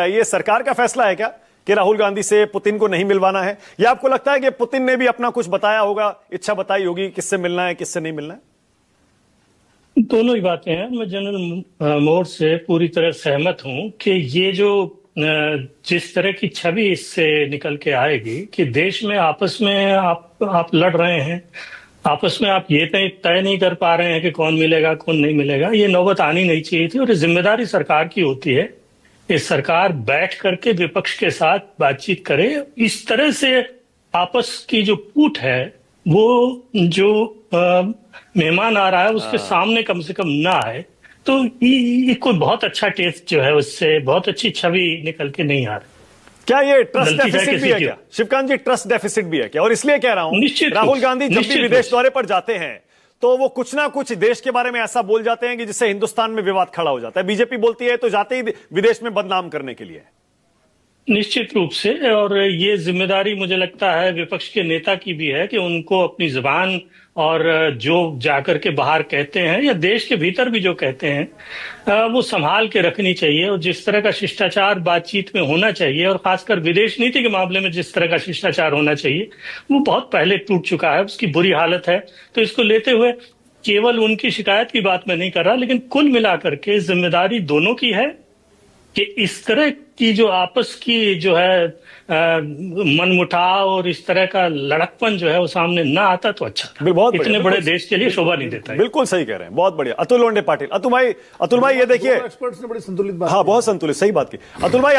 ये सरकार का फैसला है क्या कि राहुल गांधी से पुतिन को नहीं मिलवाना है, या आपको लगता है कि पुतिन ने भी अपना कुछ बताया होगा, इच्छा बताई होगी किससे मिलना है किससे नहीं मिलना है? दोनों ही बातें हैं। मैं जनरल मोड से पूरी तरह सहमत हूं कि ये जो जिस तरह की छवि इससे निकल के आएगी कि देश में आपस में आप लड़ रहे हैं, आपस में आप ये तय नहीं कर पा रहे हैं कि कौन मिलेगा कौन नहीं मिलेगा, ये नौबत आनी नहीं चाहिए थी। और ये जिम्मेदारी सरकार की होती है कि सरकार बैठ करके विपक्ष के साथ बातचीत करे। इस तरह से आपस की जो फूट है वो जो मेहमान आ रहा है उसके सामने कम से कम ना आए, तो ये कोई बहुत अच्छा टेस्ट जो है उससे बहुत अच्छी छवि निकल के नहीं आ रही। क्या ये ट्रस्ट डेफिसिट भी है क्या शिवकांत जी? ट्रस्ट डेफिसिट भी है क्या? और इसलिए कह रहा हूं, राहुल गांधी जब भी विदेश दौरे पर जाते हैं तो वो कुछ ना कुछ देश के बारे में ऐसा बोल जाते हैं कि जिससे हिंदुस्तान में विवाद खड़ा हो जाता है। बीजेपी बोलती है तो जाते ही विदेश में बदनाम करने के लिए। निश्चित रूप से, और ये जिम्मेदारी मुझे लगता है विपक्ष के नेता की भी है कि उनको अपनी जुबान और जो जाकर के बाहर कहते हैं या देश के भीतर भी जो कहते हैं वो संभाल के रखनी चाहिए। और जिस तरह का शिष्टाचार बातचीत में होना चाहिए और खासकर विदेश नीति के मामले में जिस तरह का शिष्टाचार होना चाहिए वो बहुत पहले टूट चुका है, उसकी बुरी हालत है। तो इसको लेते हुए केवल उनकी शिकायत की बात मैं नहीं कर रहा, लेकिन कुल मिलाकर के जिम्मेदारी दोनों की है कि इस तरह की जो आपस की जो है मनमुटाव और इस तरह का लड़कपन जो है वो सामने ना आता तो अच्छा था। बहुत इतने बड़े देश के लिए शोभा नहीं देता है। बिल्कुल सही कह रहे हैं, बहुत बढ़िया। अतुल लोंढे पाटिल, अतुल भाई ये देखिए, एक्सपर्ट्स ने बड़ी संतुलित बात, हाँ बहुत संतुलित, सही बात की अतुल भाई।